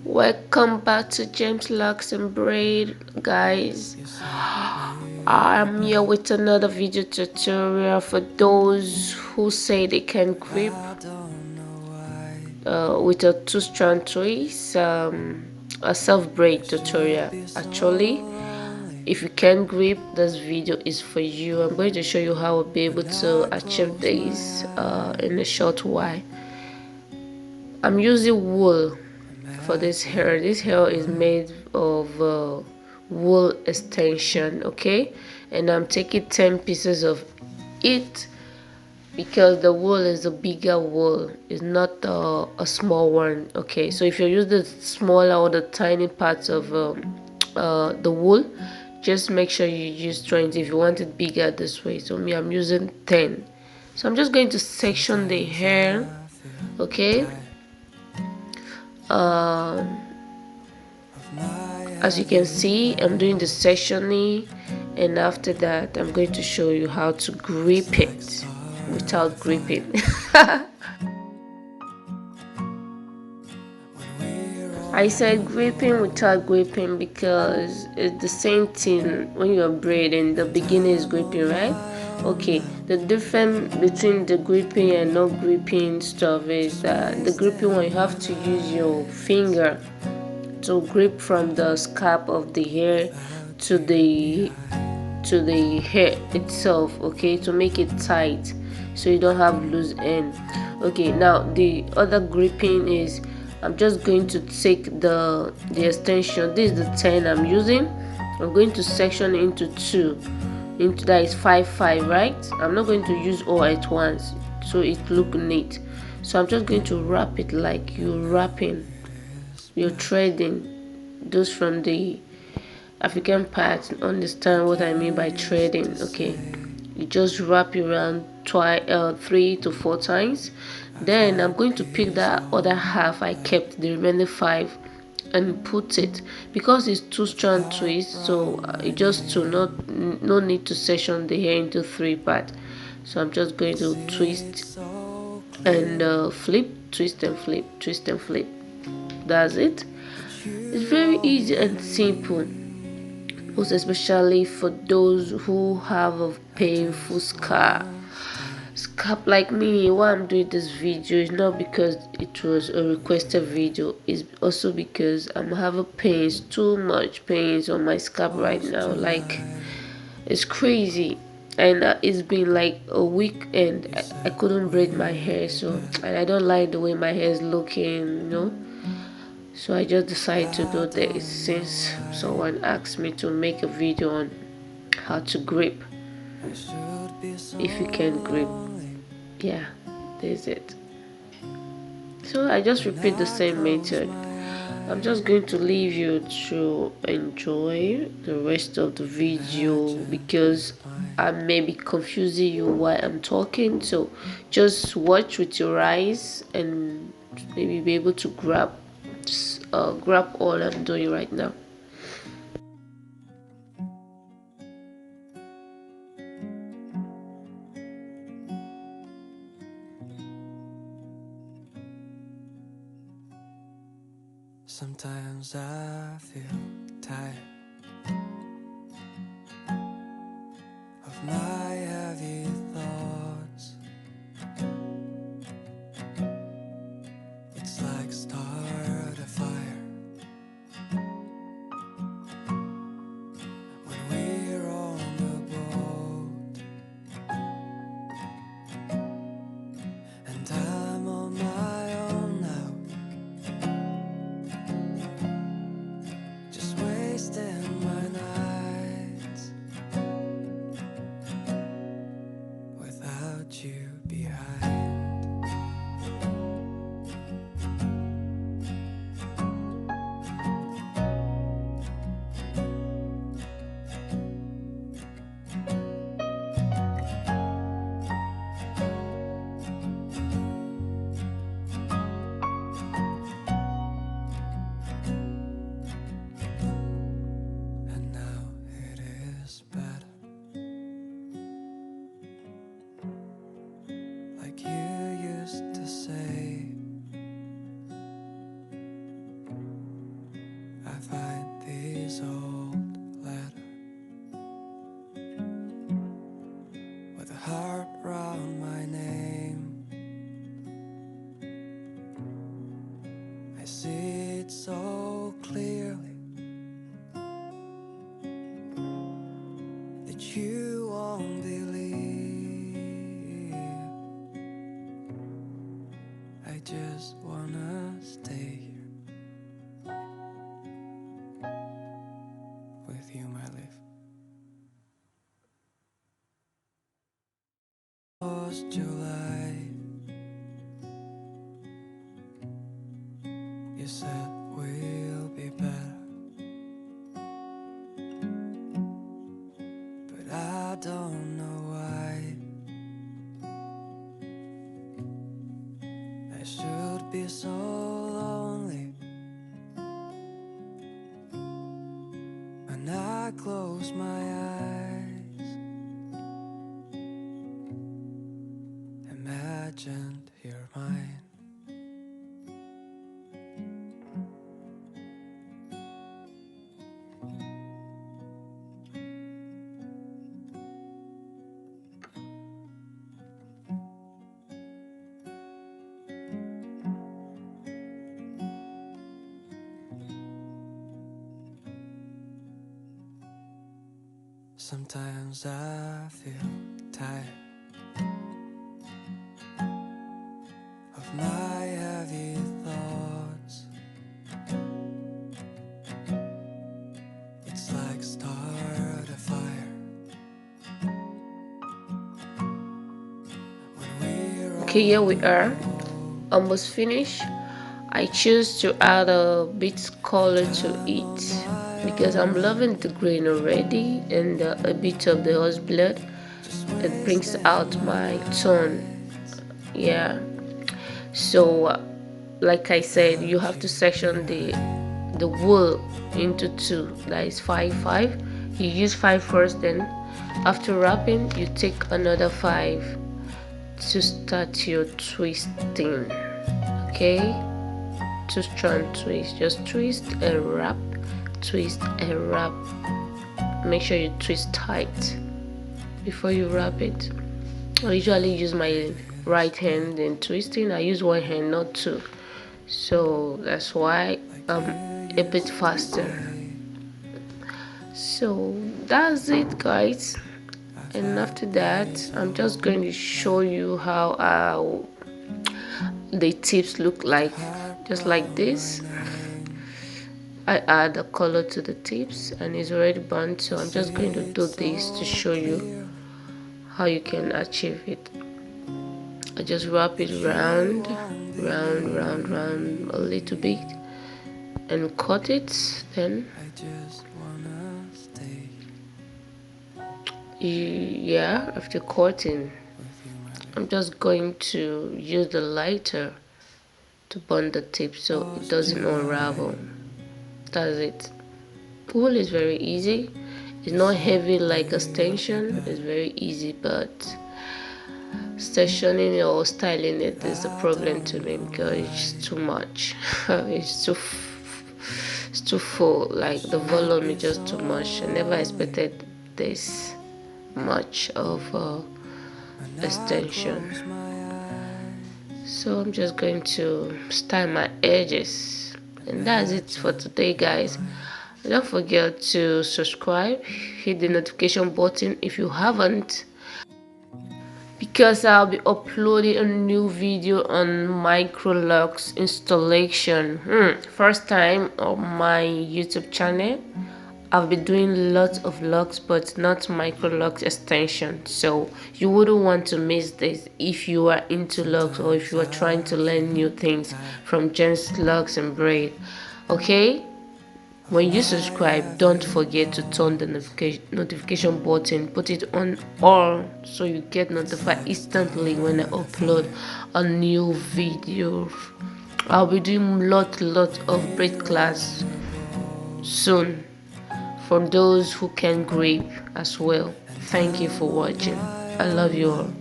Welcome back to James Locks and Braid, guys. I'm here with another video tutorial for those who say they can grip with a two-strand twist, a self braid tutorial. Actually, if you can grip, this video is for you. I'm going to show you how I'll be able to achieve this in a short while. I'm using wool for this hair. This hair is made of wool extension, okay, and I'm taking 10 pieces of it because the wool is a bigger wool, it's not a small one. Okay, so if you use the smaller or the tiny parts of the wool, just make sure you use 20 if you want it bigger this way. So me, I'm using 10. So I'm just going to section the hair, okay. As you can see, I'm doing the sectioning, and after that I'm going to show you how to grip it without gripping. I said gripping without gripping because it's the same thing when you're braiding. The beginning is gripping, right? Okay, the difference between the gripping and not gripping stuff is that the gripping one, you have to use your finger to grip from the scalp of the hair to the hair itself, okay, to make it tight so you don't have loose end. Okay, now the other gripping is I'm just going to take the extension. This is the 10 I'm using. I'm going to section into two, into that is 5 right? I'm not going to use all at once so it look neat. So I'm just going to wrap it like you're wrapping, you're threading those from the African part. Understand what I mean by threading? Okay, you just wrap it around 3 to 4 times. Then I'm going to pick that other half I kept, the remaining 5, and put it, because it's two strand twist, so it just to not no need to section the hair into 3 parts. So I'm just going to twist and flip, twist and flip, twist and flip. That's it. It's very easy and simple, most especially for those who have a painful scalp like me. Why I'm doing this video is not because it was a requested video, it's also because I'm having pains, too much pains on my scalp right now, like it's crazy. And it's been like a week and I couldn't braid my hair, so, and I don't like the way my hair is looking. So I just decided to do this since someone asked me to make a video on how to grip, if you can grip. Yeah, that's it. So I just repeat the same method. I'm just going to leave you to enjoy the rest of the video because I may be confusing you while I'm talking. So just watch with your eyes and maybe be able to grab all I'm doing right now. Sometimes I feel tired of my heavy thoughts. It's like start a fire when we're on the boat, and I'm on my own now, just wasting find these old letters with a heart round my name. I see it so clearly that you won't believe. I just wanna stay here with you, my life. It was July. You said we'll be better, but I don't know why. I should be so lonely when I close my eyes. Imagined you're mine. Sometimes I feel tired of my heavy thoughts. It's like start a fire when we're Okay, here we are, almost finished. I choose to add a bit color to it because I'm loving the green already, and a bit of the horse blood. It brings out my tone. Yeah. So like I said, you have to section the wool into two. That is 5 5. You use 5 first, then after wrapping you take another 5 to start your twisting. Okay, 2 strand twist. Just twist and wrap, twist and wrap. Make sure you twist tight before you wrap it. I usually use my right hand in twisting. I use one hand, not two, so that's why I'm a bit faster. So that's it, guys, and after that I'm just going to show you how the tips look like, just like this. I add a color to the tips and it's already burnt, so I'm just going to do this to show you how you can achieve it. I just wrap it round, round, round, round a little bit and cut it. Then I just wanna stay yeah, after cutting, with you, my life. I'm just going to use the lighter to burn the tip so it doesn't unravel. That's it. Wool is very easy. It's not heavy like a extension. It's very easy, but stationing or styling it is a problem to me because it's too much. It's too full. Like the volume is just too much. I never expected this much of extension. So I'm just going to style my edges, and that's it for today, guys. Don't forget to subscribe, hit the notification button if you haven't, because I'll be uploading a new video on micro locks installation. First time on my YouTube channel. I've been doing lots of locks but not micro locks extension, so you wouldn't want to miss this if you are into locks or if you are trying to learn new things from Jen's locks and braid. Okay, when you subscribe, don't forget to turn the notification button, put it on all so you get notified instantly when I upload a new video. I'll be doing lot of braid class soon for those who can grip as well. Thank you for watching. I love you all.